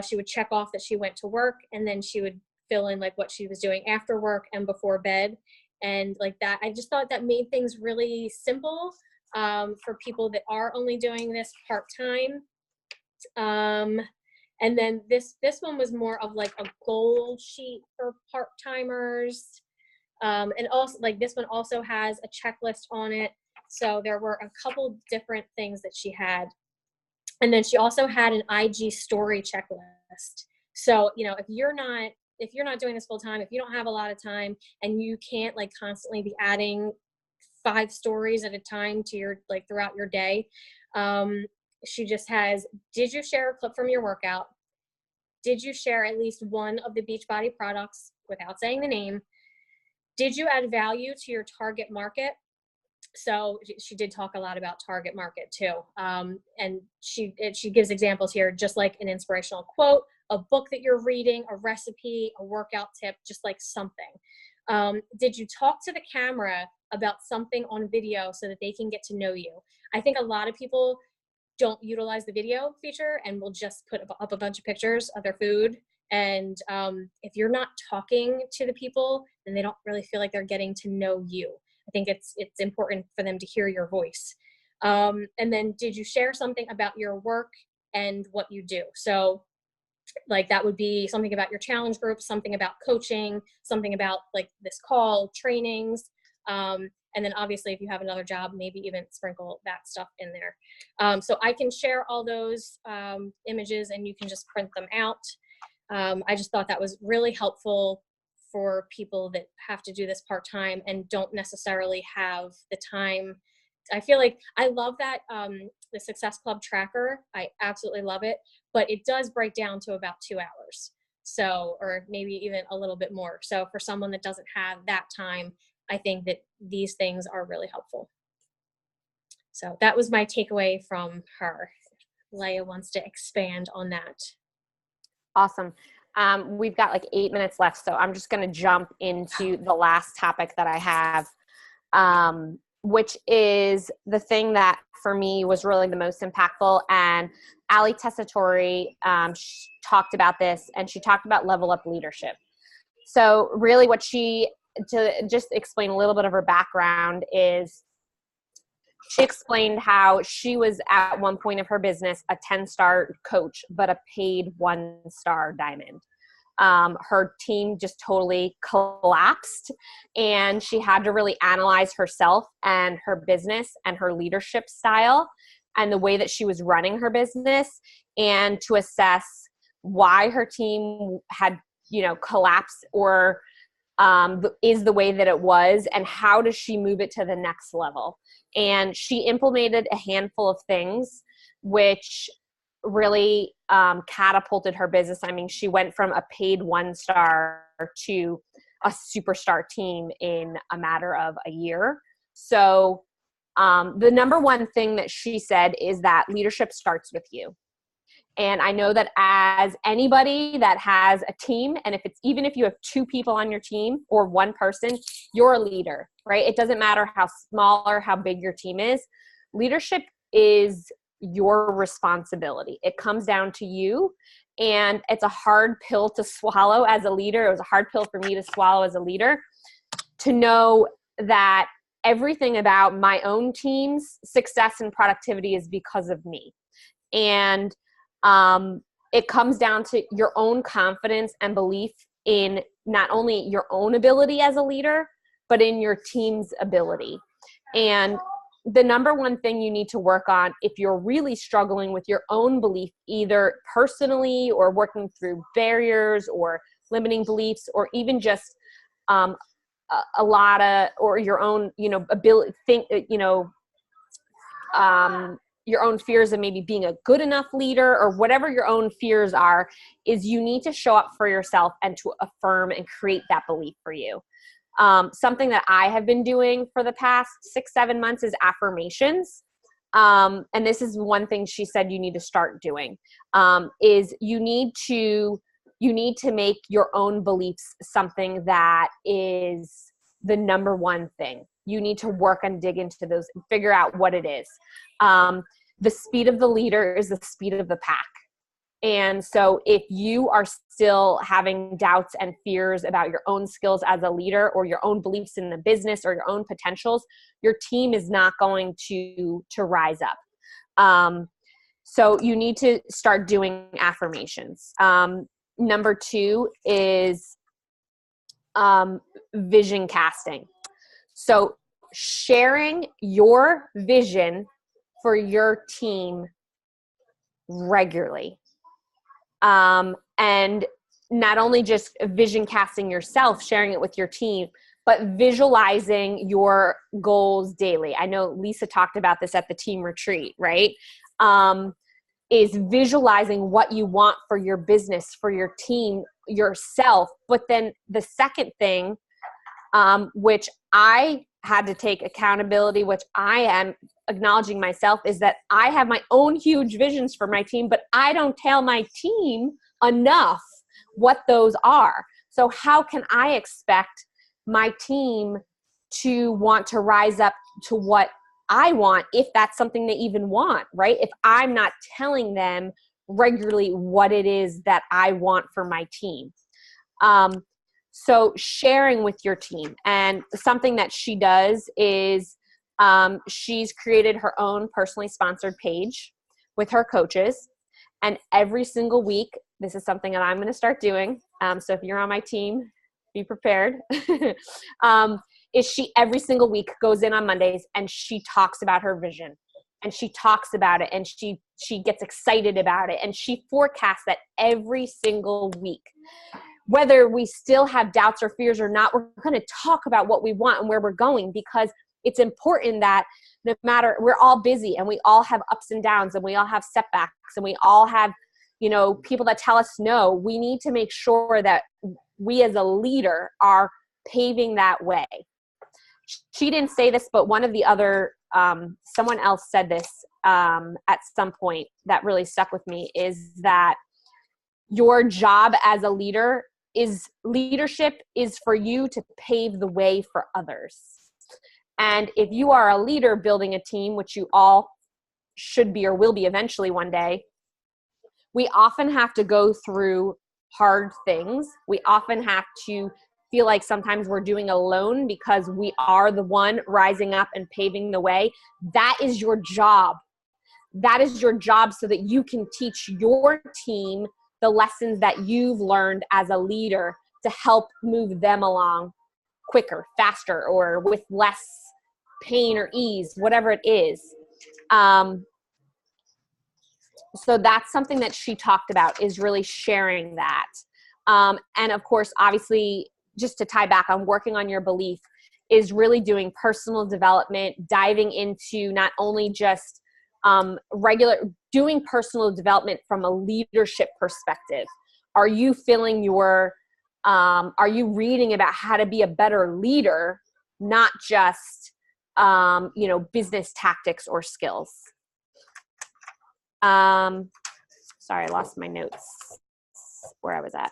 She would check off that she went to work, and then she would fill in what she was doing after work and before bed. And that, I just thought that made things really simple for people that are only doing this part-time. And then this one was more of a goal sheet for part-timers. And also this one also has a checklist on it. So there were a couple different things that she had. And then she also had an IG story checklist. So, if you're not doing this full time, if you don't have a lot of time and you can't constantly be adding 5 stories at a time to your throughout your day, she just has, did you share a clip from your workout? Did you share at least one of the Beachbody products without saying the name? Did you add value to your target market? So she did talk a lot about target market too. And she gives examples here, just like an inspirational quote, a book that you're reading, a recipe, a workout tip, just like something. Did you talk to the camera about something on video so that they can get to know you? I think a lot of people don't utilize the video feature and will just put up a bunch of pictures of their food. And if you're not talking to the people, then they don't really feel like they're getting to know you. I think it's important for them to hear your voice. And then did you share something about your work and what you do? So like that would be something about your challenge group, something about coaching, something about like this call, trainings. And then obviously if you have another job, maybe even sprinkle that stuff in there. So I can share all those images and you can just print them out. I just thought that was really helpful for people that have to do this part-time and don't necessarily have the time. I feel like I love that the Success Club tracker. I absolutely love it, but it does break down to about 2 hours. So, or maybe even a little bit more. So for someone that doesn't have that time, I think that these things are really helpful. So that was my takeaway from her. Leah wants to expand on that. Awesome. We've got like 8 minutes left, so I'm just going to jump into the last topic that I have, which is the thing that for me was really the most impactful. And Ali Tessitore talked about this, and she talked about level up leadership. So really what to just explain a little bit of her background is she explained how she was at one point of her business a 10-star coach, but a paid 1-star diamond. Her team just totally collapsed, and she had to really analyze herself and her business and her leadership style and the way that she was running her business, and to assess why her team had, collapsed or is the way that it was, and how does she move it to the next level. And she implemented a handful of things which really catapulted her business. I mean, she went from a paid 1-star to a superstar team in a matter of a year. So the number one thing that she said is that leadership starts with you. And I know that as anybody that has a team, and even if you have 2 people on your team or 1 person, you're a leader, right? It doesn't matter how small or how big your team is. Leadership is your responsibility. It comes down to you, and it's a hard pill to swallow as a leader. It was a hard pill for me to swallow as a leader, to know that everything about my own team's success and productivity is because of me. And it comes down to your own confidence and belief in not only your own ability as a leader, but in your team's ability. And the number one thing you need to work on if you're really struggling with your own belief, either personally or working through barriers or limiting beliefs, or even just a lot of, or your own, ability, your own fears of maybe being a good enough leader, or whatever your own fears are, is you need to show up for yourself and to affirm and create that belief for you. Something that I have been doing for the past 6-7 months is affirmations. And this is one thing she said you need to start doing, is you need to make your own beliefs something that is the number one thing. You need to work and dig into those and figure out what it is. The speed of the leader is the speed of the pack. And so if you are still having doubts and fears about your own skills as a leader, or your own beliefs in the business, or your own potentials, your team is not going to rise up. So you need to start doing affirmations. Number 2 is vision casting. So sharing your vision for your team regularly. And not only just vision casting yourself, sharing it with your team, but visualizing your goals daily. I know Lisa talked about this at the team retreat, right? Is visualizing what you want for your business, for your team, yourself. But then the second thing, which I had to take accountability, which I am acknowledging myself, is that I have my own huge visions for my team, but I don't tell my team enough what those are. So how can I expect my team to want to rise up to what I want if that's something they even want, right? If I'm not telling them regularly what it is that I want for my team. So sharing with your team, and something that she does is she's created her own personally sponsored page with her coaches. And every single week, this is something that I'm going to start doing. So if you're on my team, be prepared. Is she every single week goes in on Mondays and she talks about her vision, and she talks about it, and she gets excited about it, and she forecasts that every single week. Whether we still have doubts or fears or not, we're going to talk about what we want and where we're going, because it's important that no matter, we're all busy and we all have ups and downs and we all have setbacks and we all have, you know, people that tell us no. We need to make sure that we as a leader are paving that way. She didn't say this, but one of the other, someone else said this at some point that really stuck with me, is that your job as a leader leadership is for you to pave the way for others. And if you are a leader building a team, which you all should be or will be eventually one day, we often have to go through hard things. We often have to feel like sometimes we're doing alone because we are the one rising up and paving the way. That is your job. That is your job, so that you can teach your team the lessons that you've learned as a leader to help move them along quicker, faster, or with less pain or ease, whatever it is. So that's something that she talked about, is really sharing that. And of course, obviously, just to tie back on working on your belief, is really doing personal development, diving into not only just doing personal development from a leadership perspective. Are you feeling are you reading about how to be a better leader, not just, business tactics or skills? Sorry, I lost my notes where I was at.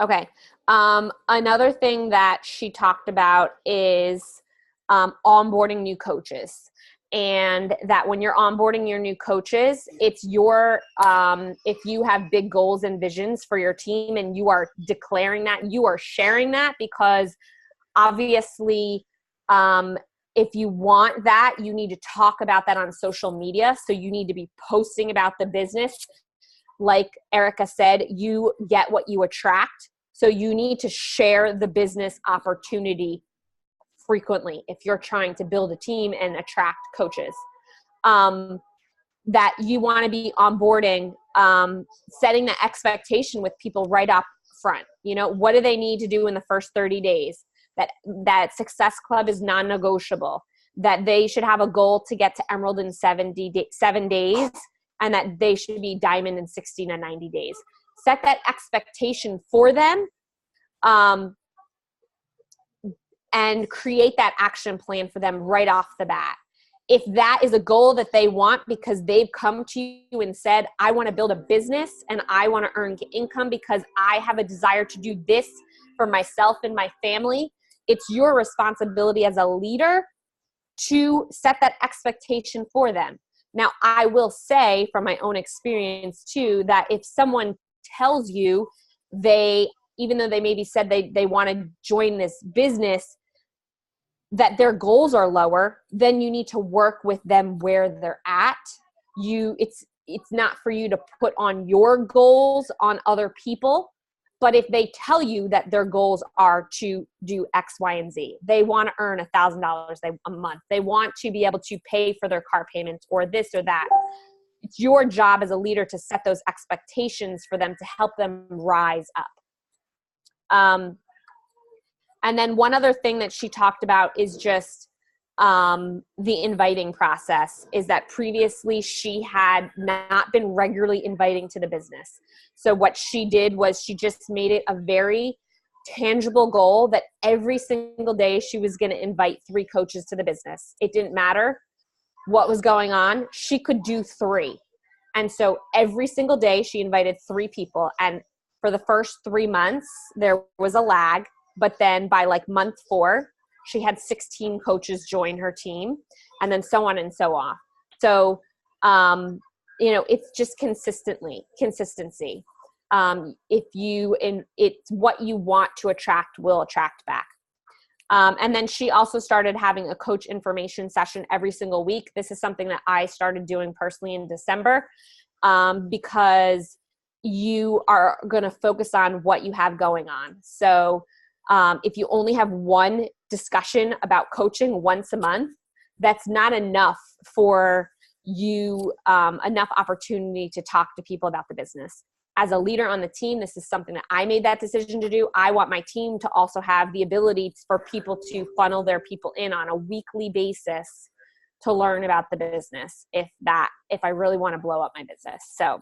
Okay. Another thing that she talked about is onboarding new coaches. And that when you're onboarding your new coaches, it's your, if you have big goals and visions for your team and you are declaring that, you are sharing that, because obviously, if you want that, you need to talk about that on social media. So you need to be posting about the business. Like Erica said, you get what you attract. So you need to share the business opportunity frequently if you're trying to build a team and attract coaches. That you want to be onboarding, setting the expectation with people right up front. You know, what do they need to do in the first 30 days? That Success Club is non-negotiable. That they should have a goal to get to Emerald in 7 days, and that they should be Diamond in 60 to 90 days. Set that expectation for them, and create that action plan for them right off the bat. If that is a goal that they want because they've come to you and said, I want to build a business and I want to earn income because I have a desire to do this for myself and my family, it's your responsibility as a leader to set that expectation for them. Now, I will say from my own experience too, that if someone tells you even though they maybe said they want to join this business, that their goals are lower, then you need to work with them where they're at. It's not for you to put on your goals on other people. But if they tell you that their goals are to do X, Y, and Z, they want to earn $1,000 a month, they want to be able to pay for their car payments or this or that, it's your job as a leader to set those expectations for them to help them rise up. And then one other thing that she talked about is just the inviting process is that previously she had not been regularly inviting to the business. So what she did was she just made it a very tangible goal that every single day she was going to invite 3 coaches to the business. It didn't matter what was going on. She could do 3. And so every single day she invited 3 people. And for the first 3 months, there was a lag. But then by like month 4, she had 16 coaches join her team, and then so on and so on. So, it's just consistency. It's what you want to attract will attract back. And then she also started having a coach information session every single week. This is something that I started doing personally in December, because you are going to focus on what you have going on. So if you only have one discussion about coaching once a month, that's not enough for you, enough opportunity to talk to people about the business. As a leader on the team, this is something that I made that decision to do. I want my team to also have the ability for people to funnel their people in on a weekly basis to learn about the business if I really want to blow up my business. So,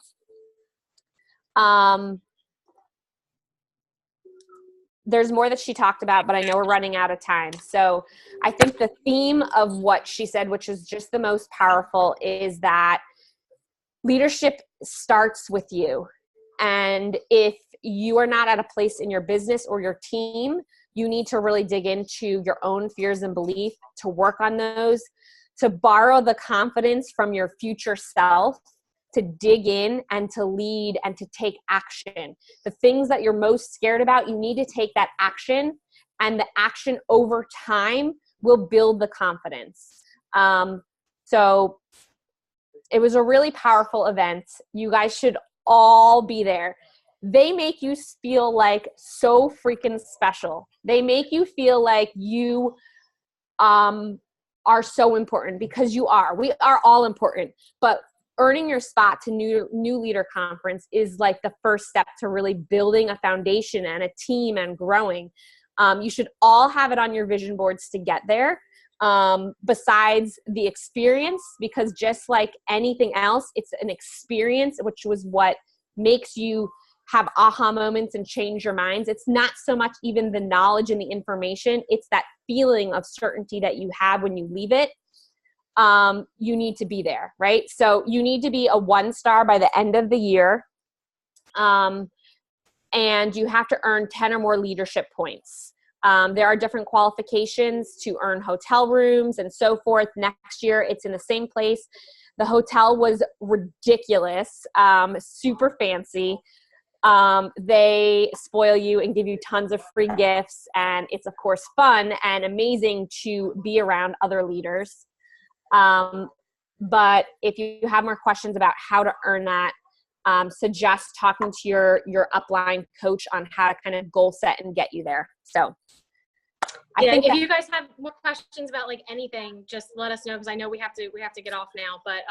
there's more that she talked about, but I know we're running out of time. So I think the theme of what she said, which is just the most powerful, is that leadership starts with you. And if you are not at a place in your business or your team, you need to really dig into your own fears and belief, to work on those, to borrow the confidence from your future self, to dig in and to lead and to take action. The things that you're most scared about, you need to take that action, and the action over time will build the confidence. So it was a really powerful event. You guys should all be there. They make you feel like so freaking special. They make you feel like you are so important, because you are. We are all important, but earning your spot to new leader conference is like the first step to really building a foundation and a team and growing. You should all have it on your vision boards to get there. Besides the experience, because just like anything else, it's an experience, which was what makes you have aha moments and change your minds. It's not so much even the knowledge and the information. It's that feeling of certainty that you have when you leave it. You need to be there, right? So you need to be a 1-star by the end of the year. And you have to earn 10 or more leadership points. There are different qualifications to earn hotel rooms and so forth. Next year, it's in the same place. The hotel was ridiculous, super fancy. They spoil you and give you tons of free gifts. And it's, of course, fun and amazing to be around other leaders. But if you have more questions about how to earn that, suggest talking to your upline coach on how to kind of goal set and get you there. So I think if you guys have more questions about like anything, just let us know, because I know we have to get off now, but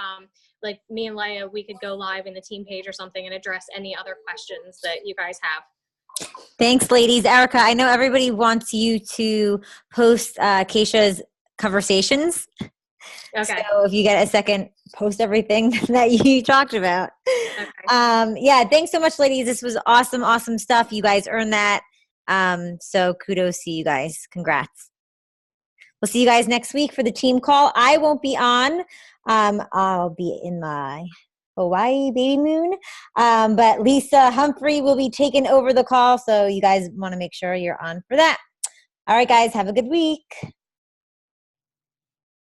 like me and Leia, we could go live in the team page or something and address any other questions that you guys have. Thanks, ladies. Erica, I know everybody wants you to post Keisha's conversations. Okay. So if you get a second, post everything that you talked about. Okay. Yeah, thanks so much, ladies. This was awesome stuff. You guys earned that. So kudos to you guys. Congrats. We'll see you guys next week for the team call. I won't be on. I'll be in my Hawaii baby moon. But Lisa Humphrey will be taking over the call. So you guys want to make sure you're on for that. All right, guys, have a good week.